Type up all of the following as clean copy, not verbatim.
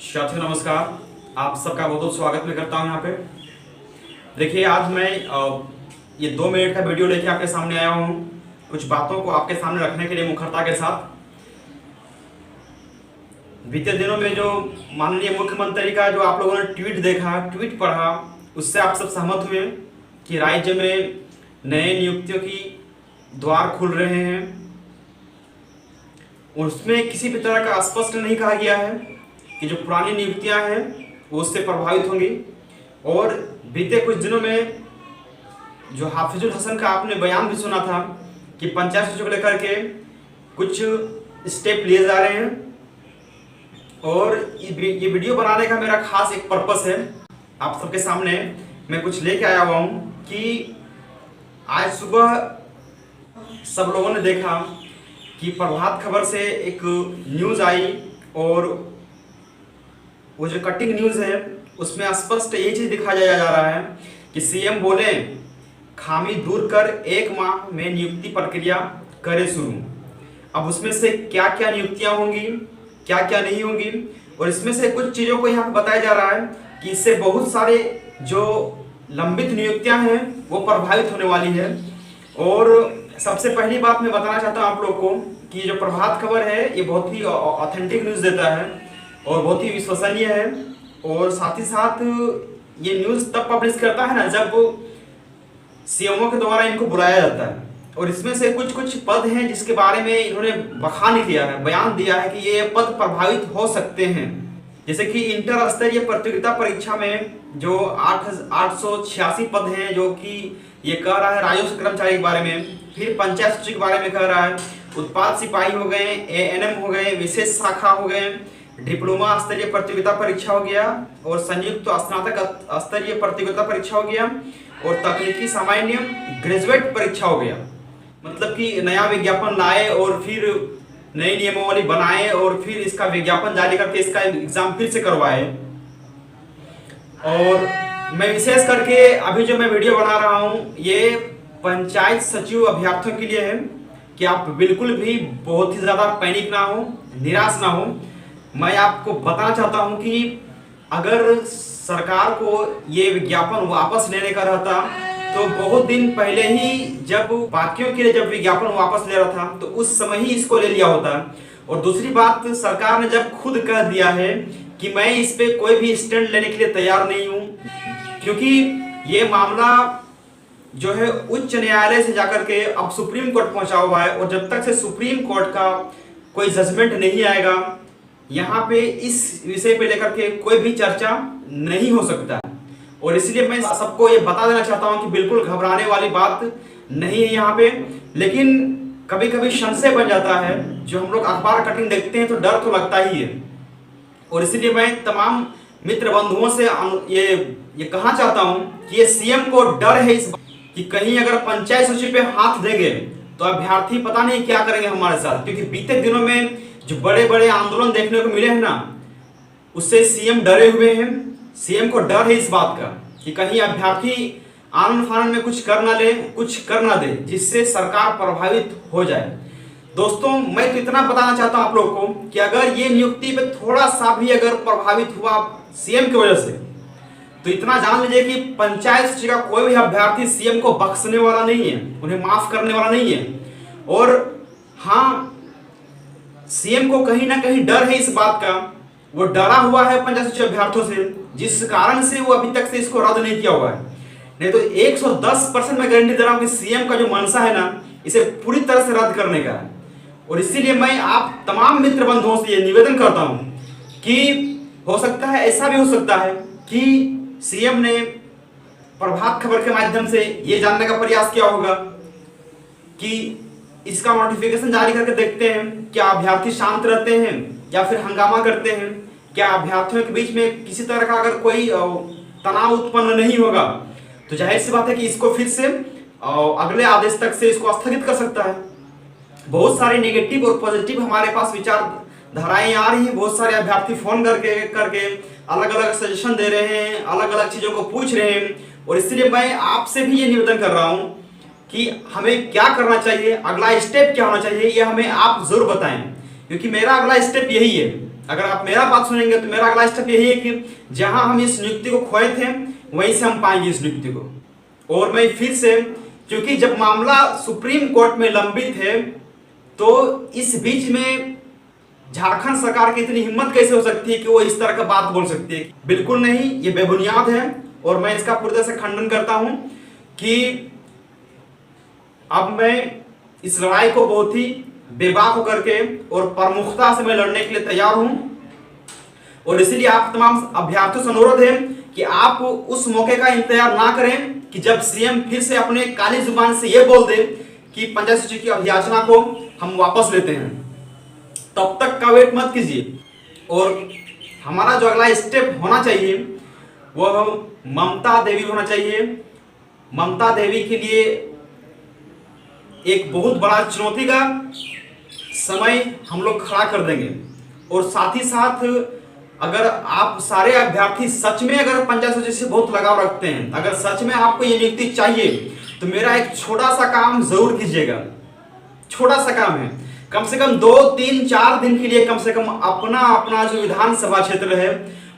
साथियों नमस्कार। आप सबका बहुत बहुत स्वागत मैं करता हूं यहाँ पे। देखिए आज मैं ये 2 मिनट का वीडियो लेके आपके सामने आया हूँ, कुछ बातों को आपके सामने रखने के लिए मुखरता के साथ। बीते दिनों में जो माननीय मुख्यमंत्री का जो आप लोगों ने ट्वीट देखा, ट्वीट पढ़ा, उससे आप सब सहमत हुए कि राज्य में नए नियुक्तियों की द्वार खुल रहे हैं। उसमें किसी भी तरह का स्पष्ट नहीं कहा गया है कि जो पुरानी नियुक्तियां हैं वो उससे प्रभावित होंगी। और बीते कुछ दिनों में जो हाफिजुल हसन का आपने बयान भी सुना था कि पंचायत सचिव को लेकर के कुछ स्टेप लिए जा रहे हैं। और ये वीडियो बनाने का मेरा खास एक पर्पस है, आप सबके सामने मैं कुछ लेके आया हुआ हूँ कि आज सुबह सब लोगों ने देखा कि प्रभात खबर से एक न्यूज़ आई और वो जो कटिंग न्यूज़ है उसमें स्पष्ट ये चीज़ दिखाया जा रहा है कि सीएम बोले खामी दूर कर 1 माह में नियुक्ति प्रक्रिया करे शुरू। अब उसमें से क्या क्या नियुक्तियां होंगी, क्या क्या नहीं होंगी, और इसमें से कुछ चीज़ों को यहाँ बताया जा रहा है कि इससे बहुत सारे जो लंबित नियुक्तियां हैं वो प्रभावित होने वाली है। और सबसे पहली बात मैं बताना चाहता हूँ आप लोग को कि जो प्रभात खबर है ये बहुत ही ऑथेंटिक न्यूज़ देता है और बहुत ही विश्वसनीय है। और साथ ही साथ ये न्यूज़ तब पब्लिश करता है ना जब सीएमओ के द्वारा इनको बुलाया जाता है। और इसमें से कुछ कुछ पद हैं जिसके बारे में इन्होंने बखान किया है, बयान दिया है कि ये पद प्रभावित हो सकते हैं। जैसे कि इंटर स्तरीय प्रतियोगिता परीक्षा में जो 886 पद हैं जो कि ये कह रहा है राजस्व कर्मचारी के बारे में, फिर पंचायत सचिव के बारे में कह रहा है, उत्पाद सिपाही हो गए, एएनएम हो गए, विशेष शाखा हो गए, डिप्लोमा स्तरीय प्रतियोगिता परीक्षा हो गया और संयुक्त स्नातक स्तरीय प्रतियोगिता परीक्षा हो गया और तकनीकी सामान्य ग्रेजुएट परीक्षा हो गया। मतलब कि नया विज्ञापन लाए और फिर नई नियमावली बनाए और फिर इसका विज्ञापन जारी करके इसका एग्जाम फिर से करवाए। और मैं विशेष करके अभी जो मैं वीडियो बना रहा हूँ ये पंचायत सचिव अभ्यर्थियों के लिए है कि आप बिल्कुल भी बहुत ही ज़्यादा पैनिक ना हो, निराश ना हो। मैं आपको बताना चाहता हूं कि अगर सरकार को ये विज्ञापन वापस लेने का रहता तो बहुत दिन पहले ही जब बाकियों के लिए जब विज्ञापन वापस ले रहा था तो उस समय ही इसको ले लिया होता। और दूसरी बात, सरकार ने जब खुद कह दिया है कि मैं इस पे कोई भी स्टैंड लेने के लिए तैयार नहीं हूं, क्योंकि ये मामला जो है उच्च न्यायालय से जाकर के अब सुप्रीम कोर्ट पहुंचा हुआ है। और जब तक से सुप्रीम कोर्ट का कोई जजमेंट नहीं आएगा यहाँ पे इस विषय पे लेकर के कोई भी चर्चा नहीं हो सकता है। और इसलिए मैं सबको ये बता देना चाहता हूँ कि बिल्कुल घबराने वाली बात नहीं है यहाँ पे। लेकिन कभी कभी संशय बन जाता है, जो हम लोग अखबार कटिंग देखते हैं तो डर तो लगता ही है। और इसलिए मैं तमाम मित्र बंधुओं से ये कहना चाहता हूँ कि ये सीएम को डर है इस कि कहीं अगर पंचायत सचिव पे हाथ देंगे तो अभ्यर्थी पता नहीं क्या करेंगे हमारे साथ। क्योंकि बीते दिनों में जो बड़े बड़े आंदोलन देखने को मिले हैं ना, उससे सीएम डरे हुए हैं। सीएम को डर है इस बात का कि कहीं अभ्यर्थी आनन फानन में कुछ कर ना ले, कुछ कर ना दे जिससे सरकार प्रभावित हो जाए। दोस्तों मैं तो इतना बताना चाहता हूं आप लोग को कि अगर ये नियुक्ति पे थोड़ा सा भी अगर प्रभावित हुआ सीएम की वजह से तो इतना जान लीजिए कि पंचायत सचिव का कोई भी अभ्यर्थी सीएम को बख्शने वाला नहीं है, उन्हें माफ करने वाला नहीं है। और हाँ, सीएम को कहीं ना कहीं डर है इस बात का, वो डरा हुआ है पंचायत सचिव अभ्यर्थियों से, जिस कारण से वो अभी तक से इसको रद्द नहीं किया हुआ है। नहीं तो 110% मैं गारंटी दे रहा हूं कि सीएम का जो मनसा है ना, इसे पूरी तरह से रद्द करने का है। और इसीलिए मैं आप तमाम मित्र बंधुओं से ये निवेदन करता हूं कि हो सकता है, ऐसा भी हो सकता है कि सीएम ने प्रभात खबर के माध्यम से ये जानने का प्रयास किया होगा कि इसका नोटिफिकेशन जारी करके देखते हैं क्या अभ्यर्थी शांत रहते हैं या फिर हंगामा करते हैं, क्या अभ्यर्थियों के बीच में किसी तरह का अगर कोई तनाव उत्पन्न नहीं होगा तो जाहिर सी बात है कि इसको फिर से अगले आदेश तक से इसको स्थगित कर सकता है। बहुत सारे नेगेटिव और पॉजिटिव हमारे पास विचारधाराएं आ रही हैं। बहुत सारे अभ्यर्थी फोन करके अलग अलग सजेशन दे रहे हैं, अलग अलग चीजों को पूछ रहे हैं। और इसलिए मैं आपसे भी ये निवेदन कर रहा हूं कि हमें क्या करना चाहिए, अगला स्टेप क्या होना चाहिए, ये हमें आप जरूर बताएं, क्योंकि मेरा अगला स्टेप यही है। अगर आप मेरा बात सुनेंगे तो मेरा अगला स्टेप यही है कि जहां हम इस नियुक्ति को खोए थे वहीं से हम पाएंगे इस नियुक्ति को। और मैं फिर से, क्योंकि जब मामला सुप्रीम कोर्ट में लंबित है तो इस बीच में झारखंड सरकार की इतनी हिम्मत कैसे हो सकती है कि वो इस तरह का बात बोल सकती है? बिल्कुल नहीं, ये बेबुनियाद है और मैं इसका पूरी तरह से खंडन करता हूं कि अब मैं इस लड़ाई को बहुत ही बेबाक होकर के और प्रमुखता से मैं लड़ने के लिए तैयार हूं। और इसीलिए आप तमाम अभ्यर्थियों से अनुरोध है कि आप उस मौके का इंतजार ना करें कि जब सीएम फिर से अपने काली जुबान से यह बोल दे कि पंचायत सचिव की अभियाचना को हम वापस लेते हैं, तब तक का वेट मत कीजिए। और हमारा जो अगला स्टेप होना चाहिए वह ममता देवी होना चाहिए। ममता देवी के लिए एक बहुत बड़ा चुनौती का समय हम लोग खड़ा कर देंगे। और साथ ही साथ अगर आप सारे अभ्यर्थी सच में अगर पंचायत सचिव से बहुत लगाव रखते हैं, अगर सच में आपको ये नियुक्ति चाहिए, तो मेरा एक छोटा सा काम जरूर कीजिएगा। छोटा सा काम है, कम से कम 2, 3, 4 दिन के लिए कम से कम अपना जो विधानसभा क्षेत्र है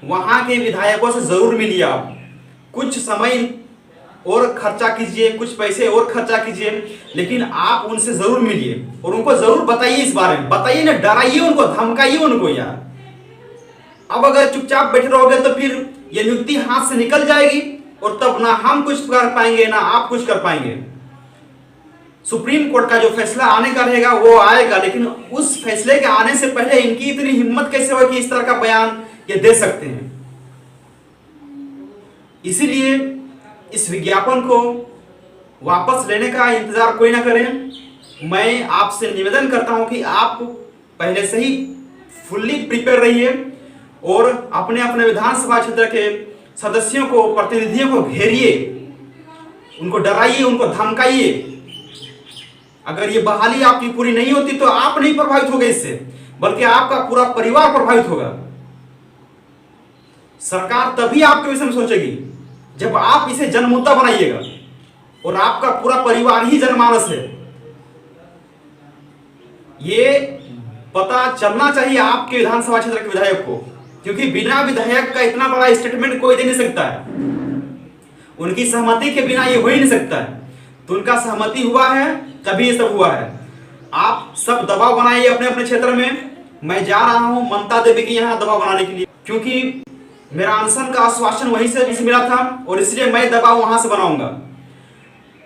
वहां के विधायकों से जरूर मिलिए। आप कुछ समय और खर्चा कीजिए, कुछ पैसे और खर्चा कीजिए, लेकिन आप उनसे जरूर मिलिए और उनको जरूर बताइए इस बारे में। बताइए ना, डराइए उनको, धमकाइए उनको यार। अब अगर चुपचाप बैठे रहोगे तो फिर ये नियुक्ति हाथ से निकल जाएगी और तब ना हम कुछ कर पाएंगे ना आप कुछ कर पाएंगे। सुप्रीम कोर्ट का जो फैसला आने का रहेगा वो आएगा, लेकिन उस फैसले के आने से पहले इनकी इतनी हिम्मत कैसे हो कि इस तरह का बयान ये दे सकते हैं। इसीलिए इस विज्ञापन को वापस लेने का इंतजार कोई ना करें। मैं आपसे निवेदन करता हूं कि आप पहले से ही फुल्ली प्रिपेयर रहिए और अपने अपने विधानसभा क्षेत्र के सदस्यों को, प्रतिनिधियों को घेरिए, उनको डराइए, उनको धमकाइए। अगर ये बहाली आपकी पूरी नहीं होती तो आप नहीं प्रभावित होगे इससे, बल्कि आपका पूरा परिवार प्रभावित होगा। सरकार तभी आपके विषय में सोचेगी जब आप इसे जनमुद्दा बनाइएगा और आपका पूरा परिवार ही जनमानस है। ये पता चलना चाहिए आपके विधानसभा क्षेत्र के विधायक को, क्योंकि बिना विधायक का इतना बड़ा स्टेटमेंट कोई दे नहीं सकता है। उनकी सहमति के बिना ये हो ही नहीं सकता है। तो उनका सहमति हुआ है तभी ये सब हुआ है। आप सब दबाव बनाइए अपने अपने क्षेत्र में। मैं जा रहा हूं ममता देवी के यहाँ दबाव बनाने के लिए, क्योंकि मेरा अनशन का आश्वासन वहीं से मिला था और इसलिए मैं दबाव वहां से बनाऊंगा।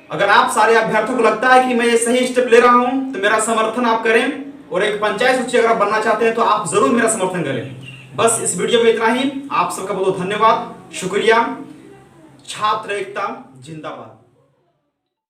अगर आप सारे अभ्यर्थियों को लगता है कि मैं ये सही स्टेप ले रहा हूं तो मेरा समर्थन आप करें, और एक पंचायत सचिव अगर बनना चाहते हैं तो आप जरूर मेरा समर्थन करें। बस इस वीडियो में इतना ही। आप सबका बहुत धन्यवाद, शुक्रिया। छात्र एकता जिंदाबाद।